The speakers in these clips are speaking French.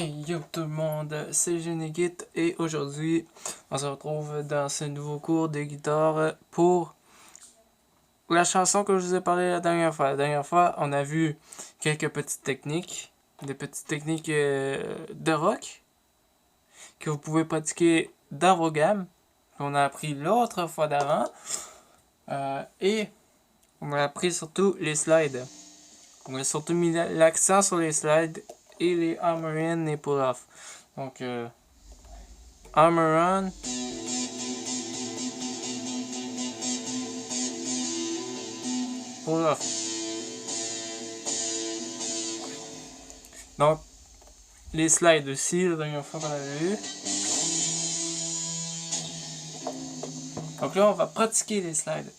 Hey yo tout le monde, c'est Genegit et aujourd'hui on se retrouve dans ce nouveau cours de guitare pour la chanson que je vous ai parlé la dernière fois. La dernière fois on a vu quelques petites techniques, des petites techniques de rock que vous pouvez pratiquer dans vos gammes, qu'on a appris l'autre fois d'avant et on a appris surtout les slides. On a surtout mis l'accent sur les slides et les hammer-in et pull-off. Donc, hammer-on, pull-off. Donc, les slides aussi, la dernière fois qu'on avait vu. Donc là, on va pratiquer les slides.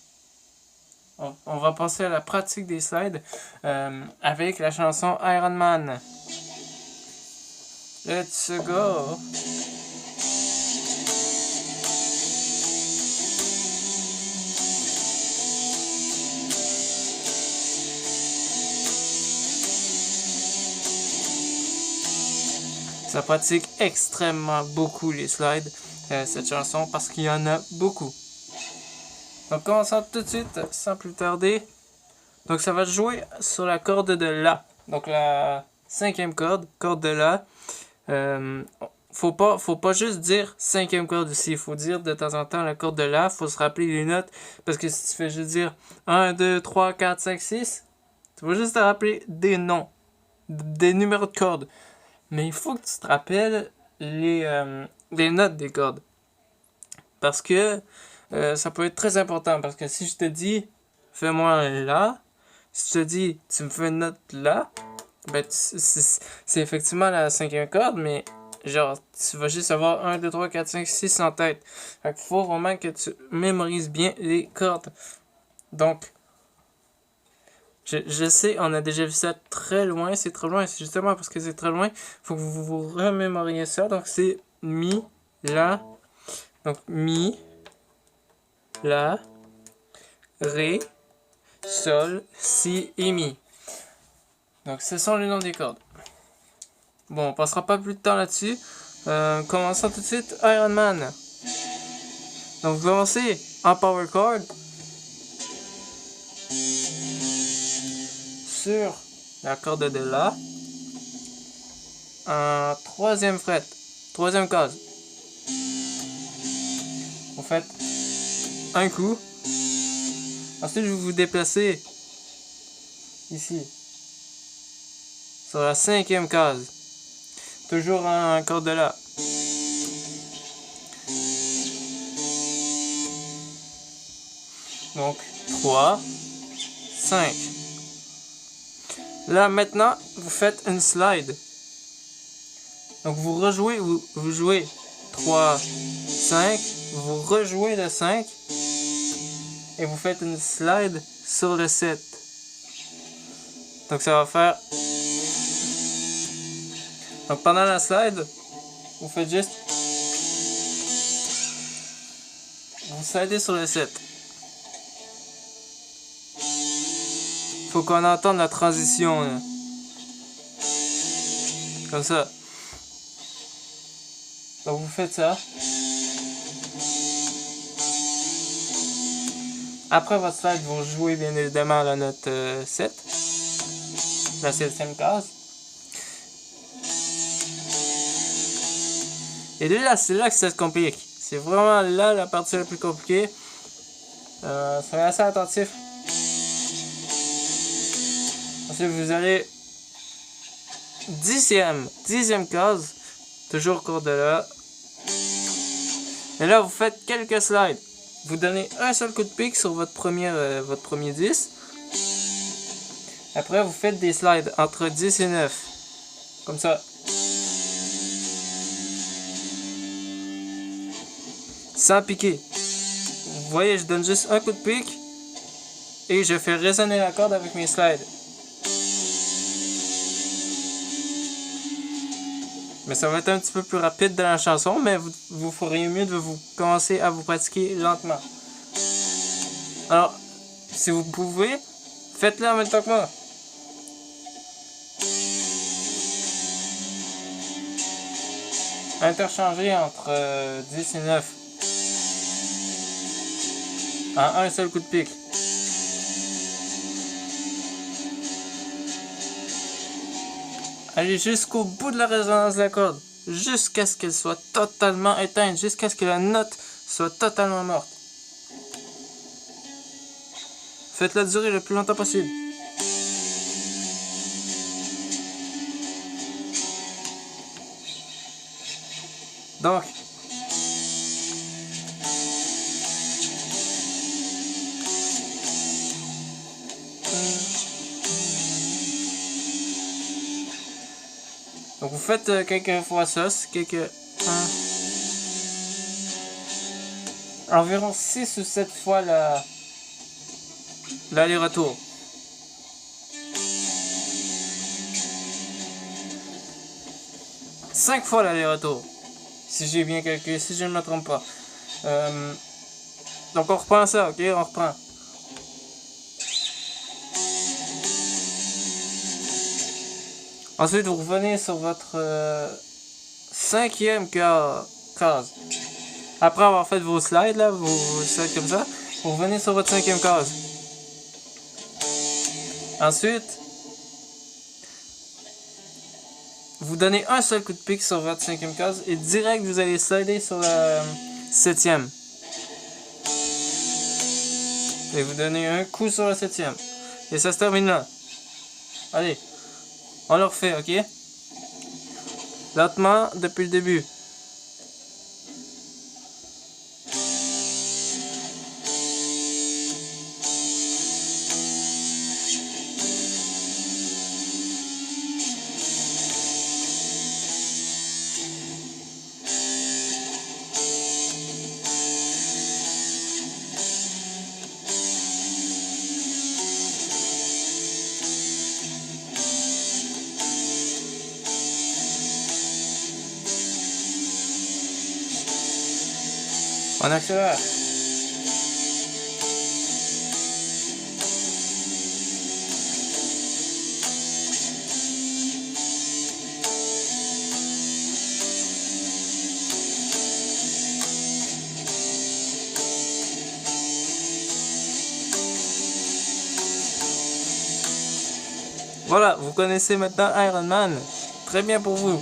On va passer à la pratique des slides avec la chanson Iron Man. Let's go! Ça pratique extrêmement beaucoup les slides, cette chanson, parce qu'il y en a beaucoup. Donc commençons tout de suite, sans plus tarder. Donc ça va jouer sur la corde de La. Donc la cinquième corde de La. Faut pas juste dire cinquième corde ici. Il faut dire de temps en temps la corde de La. Faut se rappeler les notes. Parce que si tu fais juste dire 1, 2, 3, 4, 5, 6, tu vas juste te rappeler des noms, des numéros de cordes. Mais il faut que tu te rappelles les notes des cordes. Parce que ça peut être très important. Parce que si je te dis, fais-moi La, si je te dis, tu me fais une note là, ben c'est effectivement la cinquième corde, mais genre, tu vas juste avoir 1, 2, 3, 4, 5, 6 en tête. Fait qu'il faut vraiment que tu mémorises bien les cordes. Donc, je sais, on a déjà vu ça très loin, c'est trop loin, c'est justement parce que c'est très loin, faut que vous remémoriez ça. Donc, c'est Mi, La, donc Mi, La, Ré, Sol, Si et Mi. Donc, ce sont les noms des cordes. Bon, on passera pas plus de temps là-dessus. Commençons tout de suite Iron Man. Donc, vous commencez en power chord sur la corde de La en troisième fret, troisième case. Vous faites un coup. Ensuite, je vais vous déplacer ici sur la cinquième case, toujours en corde de La. Donc 3, 5. Là maintenant, vous faites une slide. Donc vous rejouez, vous jouez 3, 5, vous rejouez le 5 et vous faites une slide sur le 7. Donc ça va faire... Donc pendant la slide, vous faites juste... Vous slidez sur le 7. Faut qu'on entende la transition là. Comme ça. Donc vous faites ça. Après votre slide, vous jouez bien évidemment la note 7. La 7e case. Et là, c'est là que ça se complique. C'est vraiment là la partie la plus compliquée. Soyez assez attentifs. Ensuite, vous allez 10e case, toujours corde de La. Et là, vous faites quelques slides. Vous donnez un seul coup de pic sur votre premier 10. Après, vous faites des slides entre 10 et 9. Comme ça. Sans piquer. Vous voyez, je donne juste un coup de pic. Et je fais résonner la corde avec mes slides. Mais ça va être un petit peu plus rapide dans la chanson, mais vous feriez mieux de vous commencer à vous pratiquer lentement. Alors, si vous pouvez, faites-le en même temps que moi. interchanger entre 10 et 9 en un seul coup de pic. Allez jusqu'au bout de la résonance de la corde, jusqu'à ce qu'elle soit totalement éteinte, jusqu'à ce que la note soit totalement morte. Faites-la durer le plus longtemps possible. Donc, vous faites quelques fois ça, environ 6 ou 7 fois l'aller-retour. Cinq fois l'aller-retour. Si j'ai bien calculé, si je ne me trompe pas. Donc on reprend ça, ok? On reprend. Ensuite, vous revenez sur votre cinquième case. Après avoir fait vos slides, là, vos slides comme ça, vous revenez sur votre cinquième case. Ensuite, vous donnez un seul coup de pic sur votre cinquième case et direct vous allez slider sur la septième. Et vous donnez un coup sur la septième. Et ça se termine là. Allez, on le refait, ok? Lentement depuis le début. On accélère. Voilà, vous connaissez maintenant Iron Man. Très bien pour vous.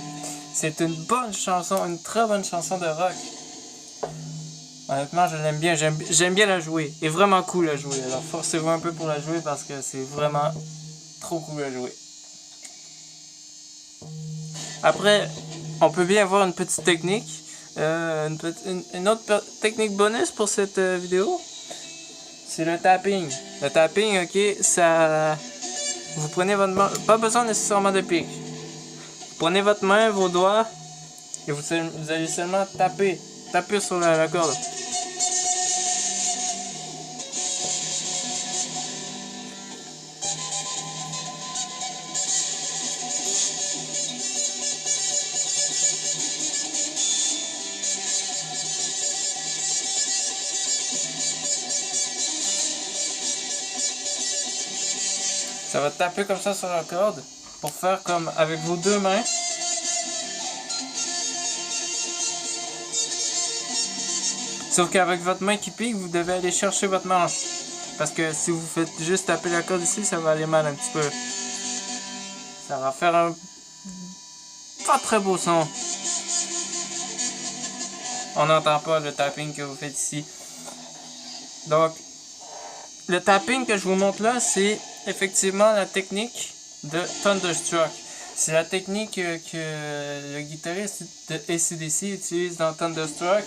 C'est une bonne chanson, une très bonne chanson de rock. Honnêtement, je l'aime bien, j'aime bien la jouer. Et vraiment cool à jouer. Alors forcez-vous un peu pour la jouer parce que c'est vraiment trop cool à jouer. Après, on peut bien avoir une petite technique. Une autre technique bonus pour cette vidéo, c'est le tapping. Le tapping, ok, ça... Vous prenez votre main, pas besoin nécessairement de pic. Vous prenez votre main, vos doigts, et vous allez seulement taper sur la corde. Ça va taper comme ça sur la corde pour faire comme avec vos deux mains. Sauf qu'avec votre main qui pique, vous devez aller chercher votre manche. Parce que si vous faites juste taper la corde ici, ça va aller mal un petit peu. Ça va faire un pas très beau son. On n'entend pas le tapping que vous faites ici. Donc, le tapping que je vous montre là, c'est effectivement la technique de Thunderstruck. C'est la technique que le guitariste de AC/DC utilise dans Thunderstruck.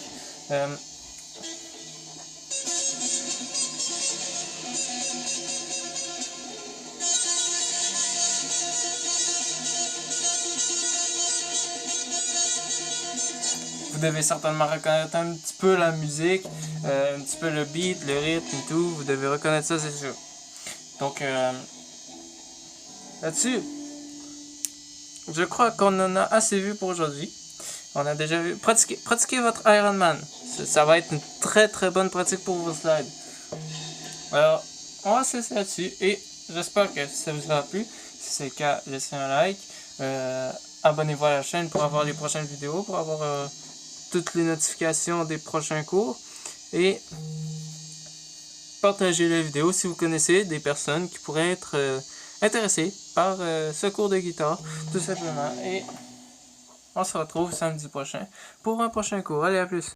Vous devez certainement reconnaître un petit peu la musique, un petit peu le beat, le rythme et tout. Vous devez reconnaître ça, c'est sûr. Donc, là-dessus, je crois qu'on en a assez vu pour aujourd'hui. On a déjà vu. Pratiquez votre Iron Man. Ça va être une très très bonne pratique pour vos slides. Alors, on va se laisser là-dessus. Et j'espère que ça vous aura plu. Si c'est le cas, laissez un like. abonnez-vous à la chaîne pour avoir les prochaines vidéos, pour avoir toutes les notifications des prochains cours. Et partagez la vidéo si vous connaissez des personnes qui pourraient être intéressées par ce cours de guitare, tout simplement. Et on se retrouve samedi prochain pour un prochain cours. Allez, à plus!